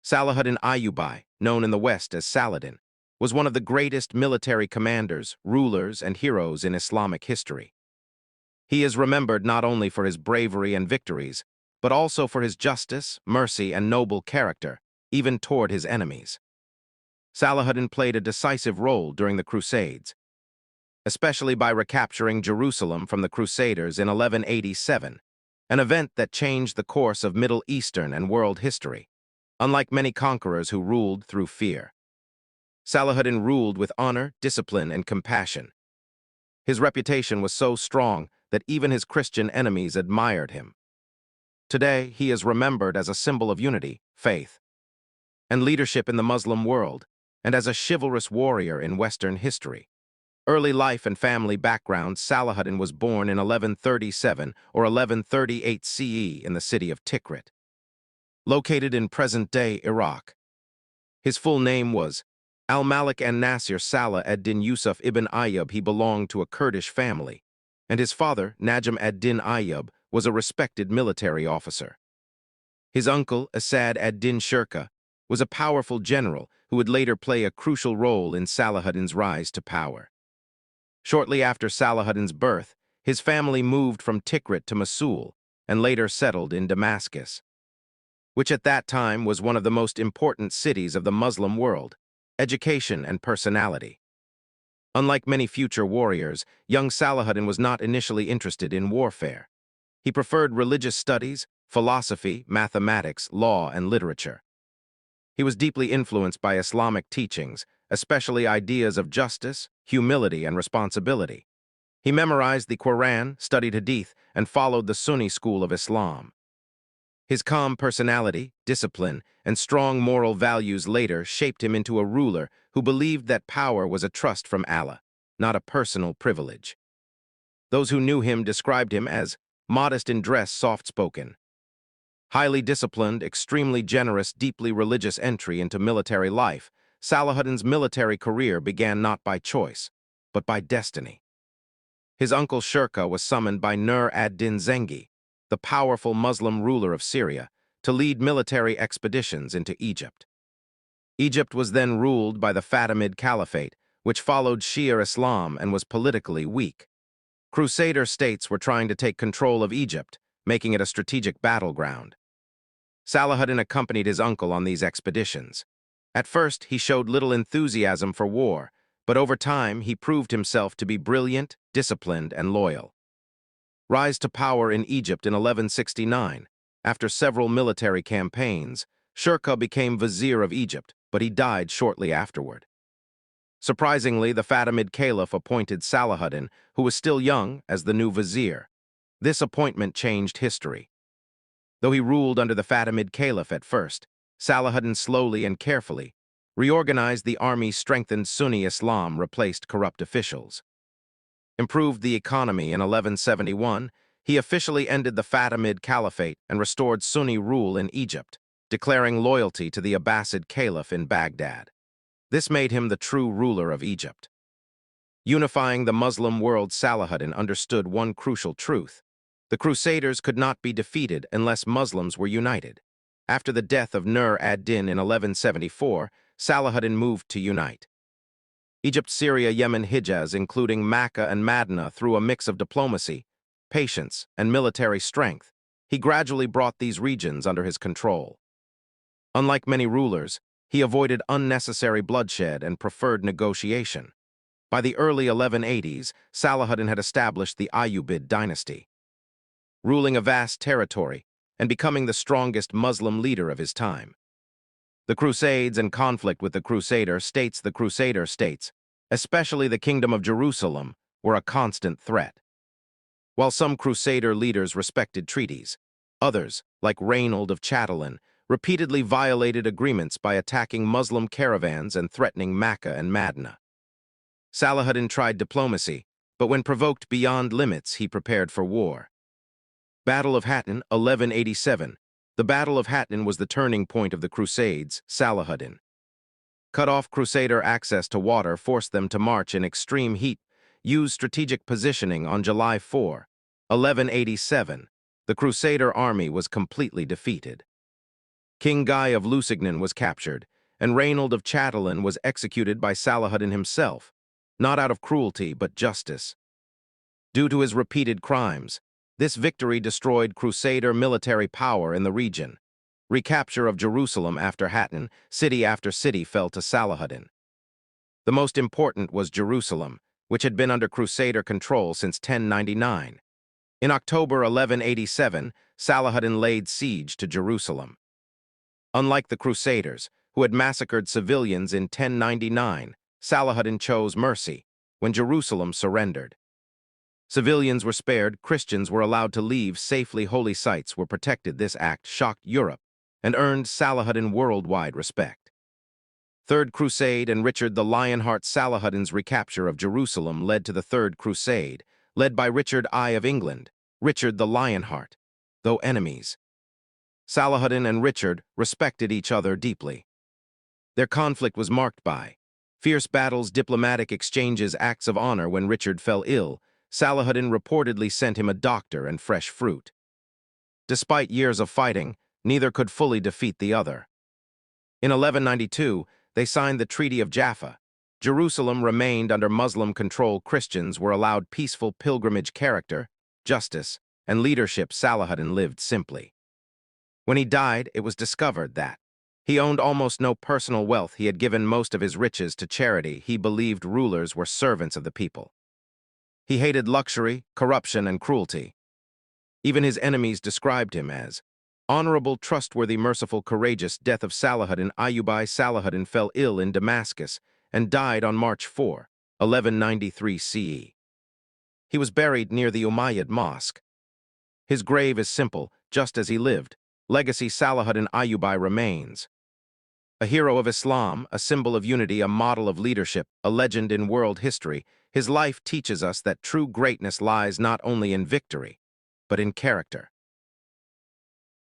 Salahuddin Ayyubi, known in the West as Saladin, was one of the greatest military commanders, rulers, and heroes in Islamic history. He is remembered not only for his bravery and victories, but also for his justice, mercy, and noble character, even toward his enemies. Salahuddin played a decisive role during the Crusades, especially by recapturing Jerusalem from the Crusaders in 1187, an event that changed the course of Middle Eastern and world history, unlike many conquerors who ruled through fear. Salahuddin ruled with honor, discipline, and compassion. His reputation was so strong that even his Christian enemies admired him. Today, he is remembered as a symbol of unity, faith, and leadership in the Muslim world, and as a chivalrous warrior in Western history. Early life and family background: Salahuddin was born in 1137 or 1138 CE in the city of Tikrit, located in present-day Iraq. His full name was Al-Malik an-Nasir Salah ad-Din Yusuf ibn Ayyub. He belonged to a Kurdish family, and his father, Najm ad-Din Ayyub, was a respected military officer. His uncle, Asad ad-Din Shirkuh, was a powerful general who would later play a crucial role in Salahuddin's rise to power. Shortly after Salahuddin's birth, his family moved from Tikrit to Mosul and later settled in Damascus, which at that time was one of the most important cities of the Muslim world. Education and personality. Unlike many future warriors, young Salahuddin was not initially interested in warfare. He preferred religious studies, philosophy, mathematics, law, and literature. He was deeply influenced by Islamic teachings, especially ideas of justice, humility, and responsibility. He memorized the Quran, studied Hadith, and followed the Sunni school of Islam. His calm personality, discipline, and strong moral values later shaped him into a ruler who believed that power was a trust from Allah, not a personal privilege. Those who knew him described him as modest in dress, soft-spoken, highly disciplined, extremely generous, deeply religious. Entry into military life. Salahuddin's military career began not by choice, but by destiny. His uncle Shirkuh was summoned by Nur ad-Din Zengi, the powerful Muslim ruler of Syria, to lead military expeditions into Egypt. Egypt was then ruled by the Fatimid Caliphate, which followed Shia Islam and was politically weak. Crusader states were trying to take control of Egypt, making it a strategic battleground. Salahuddin accompanied his uncle on these expeditions. At first, he showed little enthusiasm for war, but over time he proved himself to be brilliant, disciplined, and loyal. Rise to power in Egypt in 1169. After several military campaigns, Shirkuh became vizier of Egypt, but he died shortly afterward. Surprisingly, the Fatimid Caliph appointed Salahuddin, who was still young, as the new vizier. This appointment changed history. Though he ruled under the Fatimid Caliph at first, Salahuddin slowly and carefully reorganized the army, strengthened Sunni Islam, replaced corrupt officials, improved the economy. In 1171, he officially ended the Fatimid Caliphate and restored Sunni rule in Egypt, declaring loyalty to the Abbasid Caliph in Baghdad. This made him the true ruler of Egypt. Unifying the Muslim world, Salahuddin understood one crucial truth: the Crusaders could not be defeated unless Muslims were united. After the death of Nur ad-Din in 1174, Salahuddin moved to unite Egypt, Syria, Yemen, Hijaz, including Mecca and Medina. Through a mix of diplomacy, patience, and military strength, he gradually brought these regions under his control. Unlike many rulers, he avoided unnecessary bloodshed and preferred negotiation. By the early 1180s, Salahuddin had established the Ayyubid Dynasty, ruling a vast territory and becoming the strongest Muslim leader of his time. The Crusades and conflict with the Crusader states, especially the Kingdom of Jerusalem, were a constant threat. While some Crusader leaders respected treaties, others, like Reynold of Chatillon, repeatedly violated agreements by attacking Muslim caravans and threatening Mecca and Medina. Salahuddin tried diplomacy, but when provoked beyond limits, he prepared for war. Battle of Hattin, 1187. The Battle of Hattin was the turning point of the Crusades. Salahuddin cut off Crusader access to water, forced them to march in extreme heat, used strategic positioning. On July 4, 1187, the Crusader army was completely defeated. King Guy of Lusignan was captured, and Raynald of Chatelain was executed by Salahuddin himself, not out of cruelty but justice. Due to his repeated crimes, this victory destroyed Crusader military power in the region. Recapture of Jerusalem after Hattin, city after city fell to Salahuddin. The most important was Jerusalem, which had been under Crusader control since 1099. In October 1187, Salahuddin laid siege to Jerusalem. Unlike the Crusaders, who had massacred civilians in 1099, Salahuddin chose mercy when Jerusalem surrendered. Civilians were spared, Christians were allowed to leave safely, holy sites were protected. This act shocked Europe and earned Salahuddin worldwide respect. Third Crusade and Richard the Lionheart. Salahuddin's recapture of Jerusalem led to the Third Crusade, led by Richard I of England, Richard the Lionheart. Though enemies, Salahuddin and Richard respected each other deeply. Their conflict was marked by fierce battles, diplomatic exchanges, acts of honor. When Richard fell ill, Salahuddin reportedly sent him a doctor and fresh fruit. Despite years of fighting, neither could fully defeat the other. In 1192, they signed the Treaty of Jaffa. Jerusalem remained under Muslim control. Christians were allowed peaceful pilgrimage. Character, justice, and leadership. Salahuddin lived simply. When he died, it was discovered that he owned almost no personal wealth. He had given most of his riches to charity. He believed rulers were servants of the people. He hated luxury, corruption, and cruelty. Even his enemies described him as honorable, trustworthy, merciful, courageous. Death of Salahuddin Ayyubi. Salahuddin fell ill in Damascus and died on March 4, 1193 CE. He was buried near the Umayyad Mosque. His grave is simple, just as he lived. Legacy: Salahuddin Ayyubi remains a hero of Islam, a symbol of unity, a model of leadership, a legend in world history. His life teaches us that true greatness lies not only in victory, but in character.